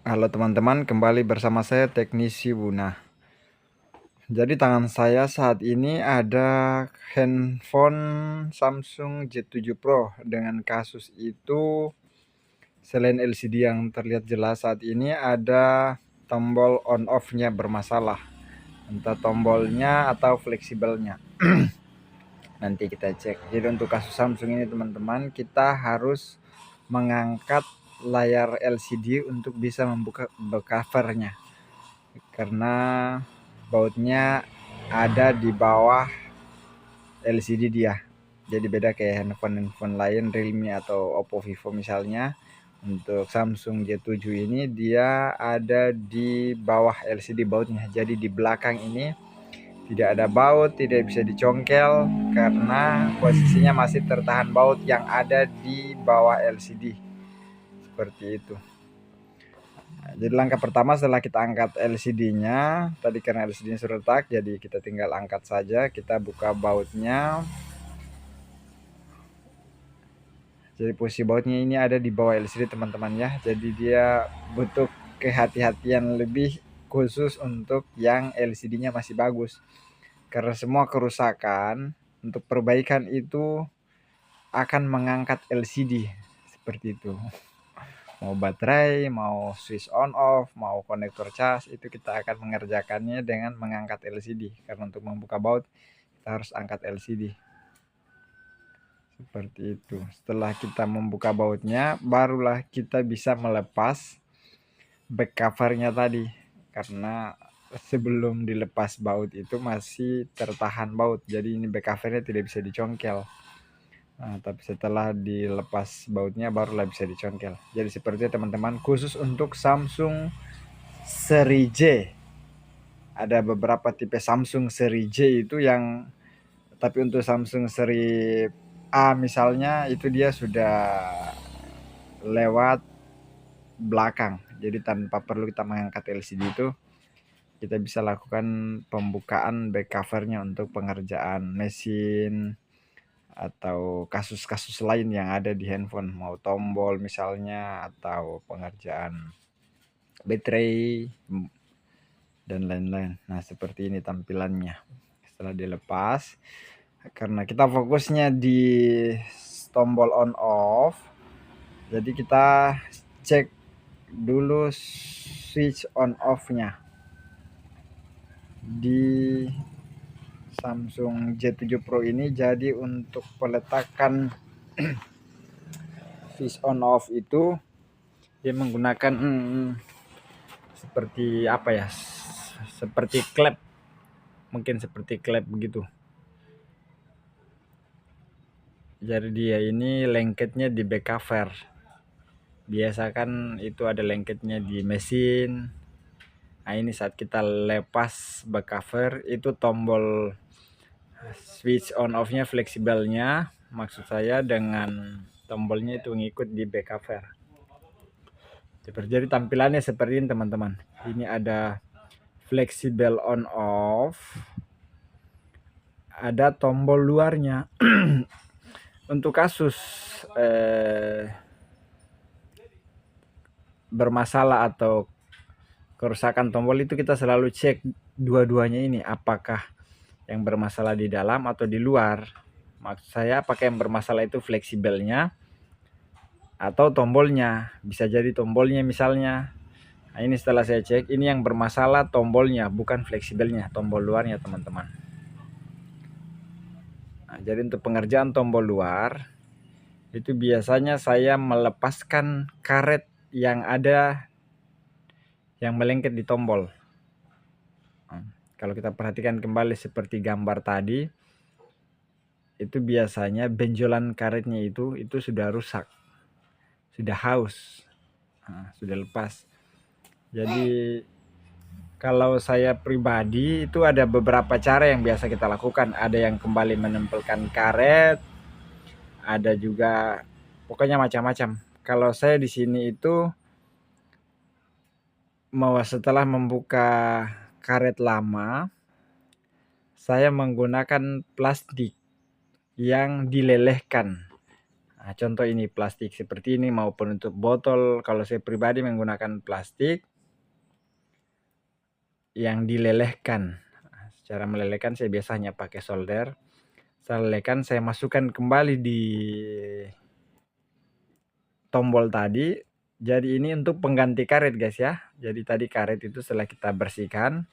Halo teman-teman, kembali bersama saya Teknisi Buna. Jadi tangan saya saat ini ada handphone Samsung J7 Pro. Dengan kasus itu, selain LCD yang terlihat jelas saat ini, ada tombol on off-nya bermasalah. Entah tombolnya atau fleksibelnya. Nanti kita cek. Jadi untuk kasus Samsung ini teman-teman, kita harus mengangkat layar LCD untuk bisa membuka covernya. Karena bautnya ada di bawah LCD dia. Jadi beda kayak handphone lain, Realme atau Oppo, Vivo misalnya. Untuk Samsung J7 ini dia ada di bawah LCD bautnya. Jadi di belakang ini tidak ada baut, tidak bisa dicongkel karena posisinya masih tertahan baut yang ada di bawah LCD. Seperti itu. Jadi langkah pertama setelah kita angkat LCD-nya, tadi karena LCD-nya sudah retak, jadi kita tinggal angkat saja, kita buka bautnya. Jadi posisi bautnya ini ada di bawah LCD teman-teman ya. Jadi dia butuh kehati-hatian lebih khusus untuk yang LCD-nya masih bagus. Karena semua kerusakan untuk perbaikan itu akan mengangkat LCD seperti itu. Mau baterai, mau switch on off, mau konektor cas, itu kita akan mengerjakannya dengan mengangkat LCD. Karena untuk membuka baut kita harus angkat LCD. Seperti itu. Setelah kita membuka bautnya, barulah kita bisa melepas back covernya tadi. Karena sebelum dilepas baut itu masih tertahan baut. Jadi ini back covernya tidak bisa dicongkel. Nah, tapi setelah dilepas bautnya barulah bisa dicongkel. Jadi seperti teman-teman, khusus untuk Samsung seri J. Ada beberapa tipe Samsung seri J itu yang, tapi untuk Samsung seri A misalnya itu dia sudah lewat belakang. Jadi tanpa perlu kita mengangkat LCD itu, kita bisa lakukan pembukaan back covernya untuk pengerjaan mesin atau kasus-kasus lain yang ada di handphone, mau tombol misalnya atau pengerjaan baterai dan lain-lain. Nah seperti ini tampilannya setelah dilepas. Karena kita fokusnya di tombol on off, jadi kita cek dulu switch on off-nya di Samsung J7 Pro ini. Jadi untuk peletakan switch on off itu dia menggunakan seperti apa ya, seperti klep, mungkin seperti klep begitu. Jadi dia ini lengketnya di back cover. Biasa kan itu ada lengketnya di mesin. Nah ini saat kita lepas back cover itu tombol switch on off nya fleksibelnya, maksud saya dengan tombolnya itu ngikut di back cover. Jadi tampilannya seperti ini teman-teman. Ini ada fleksibel on off, ada tombol luarnya. Untuk kasus bermasalah atau kerusakan tombol itu kita selalu cek dua-duanya ini, apakah yang bermasalah di dalam atau di luar. Maksud saya apakah yang bermasalah itu fleksibelnya atau tombolnya. Bisa jadi tombolnya misalnya. Nah ini setelah saya cek, ini yang bermasalah tombolnya, bukan fleksibelnya, tombol luarnya teman-teman. Nah, jadi untuk pengerjaan tombol luar itu biasanya saya melepaskan karet yang ada yang melengket di tombol. Kalau kita perhatikan kembali seperti gambar tadi, itu biasanya benjolan karetnya itu sudah rusak, sudah haus, sudah lepas. Jadi kalau saya pribadi itu ada beberapa cara yang biasa kita lakukan. Ada yang kembali menempelkan karet, ada juga pokoknya macam-macam. Kalau saya di sini itu mau setelah membuka karet lama, saya menggunakan plastik yang dilelehkan. Nah, contoh ini plastik seperti ini maupun untuk botol. Kalau saya pribadi menggunakan plastik yang dilelehkan. Cara melelehkan saya biasanya pakai solder. Saya lelehkan, saya masukkan kembali di tombol tadi. Jadi ini untuk pengganti karet guys ya. Jadi tadi karet itu setelah kita bersihkan,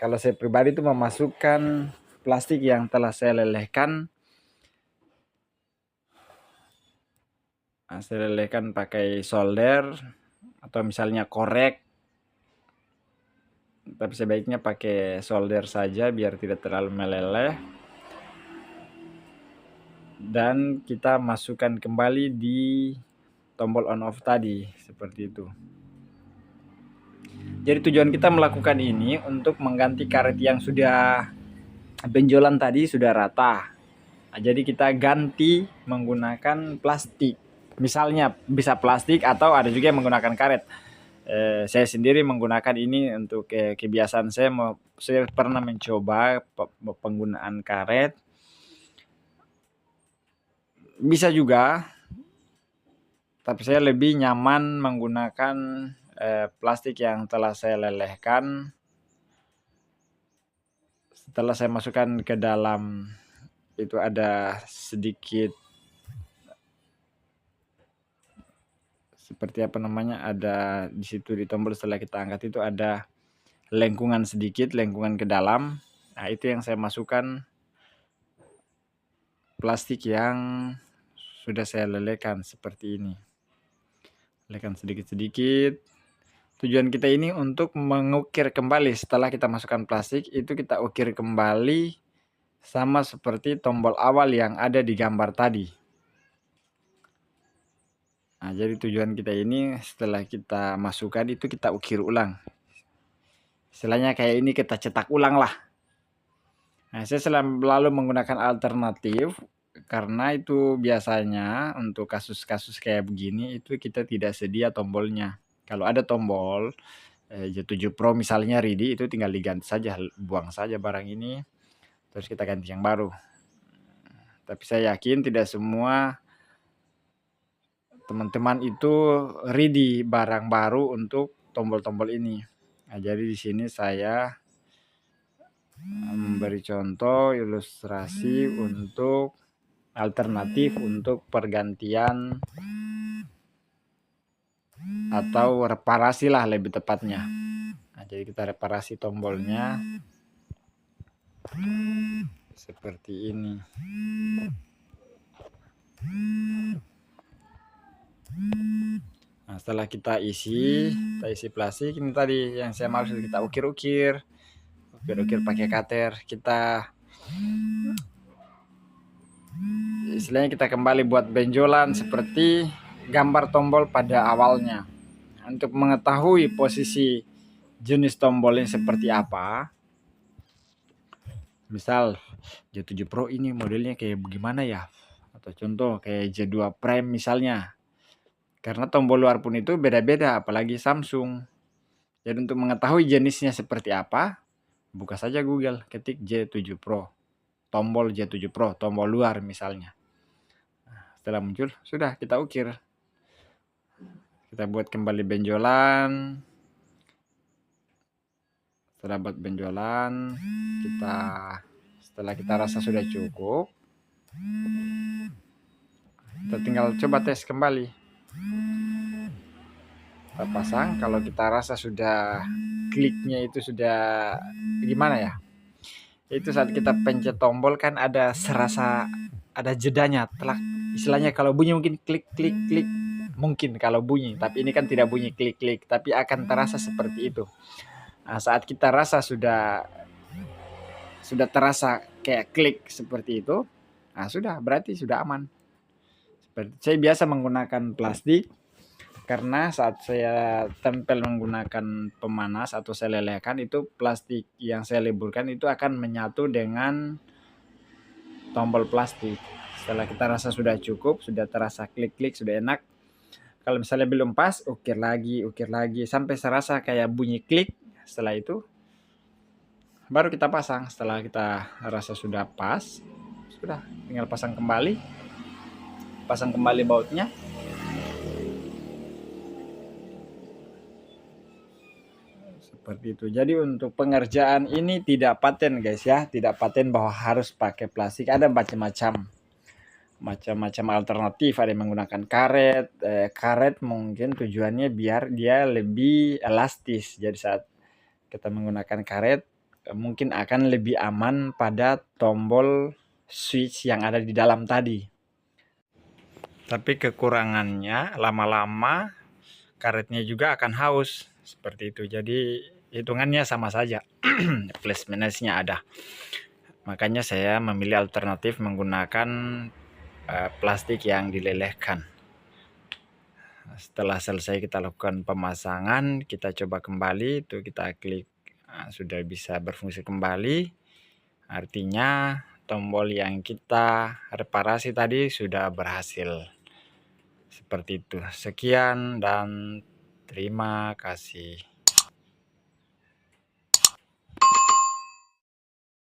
kalau saya pribadi itu memasukkan plastik yang telah saya lelehkan. Nah, saya lelehkan pakai solder atau misalnya korek. Tapi sebaiknya pakai solder saja biar tidak terlalu meleleh. Dan kita masukkan kembali di tombol on off tadi seperti itu. Jadi tujuan kita melakukan ini untuk mengganti karet yang sudah benjolan tadi sudah rata. Nah, jadi kita ganti menggunakan plastik. Misalnya bisa plastik atau ada juga yang menggunakan karet. Saya sendiri menggunakan ini untuk kebiasaan saya pernah mencoba penggunaan karet. Bisa juga, tapi saya lebih nyaman menggunakan plastik yang telah saya lelehkan. Setelah saya masukkan ke dalam, itu ada sedikit seperti apa namanya, ada di situ di tombol setelah kita angkat itu ada lengkungan sedikit, lengkungan ke dalam. Nah, itu yang saya masukkan plastik yang sudah saya lelehkan seperti ini. Lelehkan sedikit-sedikit. Tujuan kita ini untuk mengukir kembali setelah kita masukkan plastik, itu kita ukir kembali sama seperti tombol awal yang ada di gambar tadi. Nah, jadi tujuan kita ini setelah kita masukkan itu kita ukir ulang. Istilahnya kayak ini kita cetak ulang lah. Nah, saya selalu menggunakan alternatif karena itu biasanya untuk kasus-kasus kayak begini itu kita tidak sedia tombolnya. Kalau ada tombol J7 Pro misalnya ready, itu tinggal diganti saja, buang saja barang ini, terus kita ganti yang baru. Tapi saya yakin tidak semua teman-teman itu ready barang baru untuk tombol-tombol ini. Nah, jadi di sini saya memberi contoh ilustrasi untuk alternatif untuk pergantian atau reparasi lah lebih tepatnya. Nah, jadi kita reparasi tombolnya seperti ini. Nah, setelah kita isi plastik ini tadi yang saya maksud, kita ukir-ukir pakai cutter. Kita istilahnya kita kembali buat benjolan seperti gambar tombol pada awalnya. Untuk mengetahui posisi jenis tombolnya seperti apa, misal J7 Pro ini modelnya kayak bagaimana ya, atau contoh kayak J2 Prime misalnya, karena tombol luar pun itu beda-beda, apalagi Samsung. Jadi untuk mengetahui jenisnya seperti apa, buka saja Google, ketik J7 Pro, tombol J7 Pro, tombol luar misalnya. Nah, setelah muncul, sudah kita ukir. Kita buat kembali benjolan. Setelah buat benjolan, setelah kita rasa sudah cukup, kita tinggal coba tes kembali. Kita pasang, kalau kita rasa sudah kliknya itu sudah gimana ya, itu saat kita pencet tombol kan ada serasa ada jedanya, telak. Istilahnya kalau bunyi mungkin klik klik klik, mungkin kalau bunyi, tapi ini kan tidak bunyi klik klik, tapi akan terasa seperti itu. Nah, saat kita rasa sudah terasa kayak klik seperti itu, nah sudah, berarti sudah aman. Saya biasa menggunakan plastik karena saat saya tempel menggunakan pemanas atau saya lelehkan, itu plastik yang saya leburkan itu akan menyatu dengan tombol plastik. Setelah kita rasa sudah cukup, sudah terasa klik-klik, sudah enak. Kalau misalnya belum pas, ukir lagi sampai serasa kayak bunyi klik. Setelah itu baru kita pasang. Setelah kita rasa sudah pas, sudah tinggal pasang kembali. pasang kembali bautnya. Seperti itu. Jadi untuk pengerjaan ini tidak paten guys ya, tidak paten bahwa harus pakai plastik. Ada macam-macam alternatif. Ada yang menggunakan karet. Karet mungkin tujuannya biar dia lebih elastis. Jadi saat kita menggunakan karet mungkin akan lebih aman pada tombol switch yang ada di dalam tadi. Tapi kekurangannya lama-lama karetnya juga akan haus seperti itu. Jadi hitungannya sama saja. Plus minusnya ada. Makanya saya memilih alternatif menggunakan plastik yang dilelehkan. Setelah selesai kita lakukan pemasangan, kita coba kembali, itu kita klik, sudah bisa berfungsi kembali. Artinya tombol yang kita reparasi tadi sudah berhasil. Seperti itu. Sekian dan terima kasih.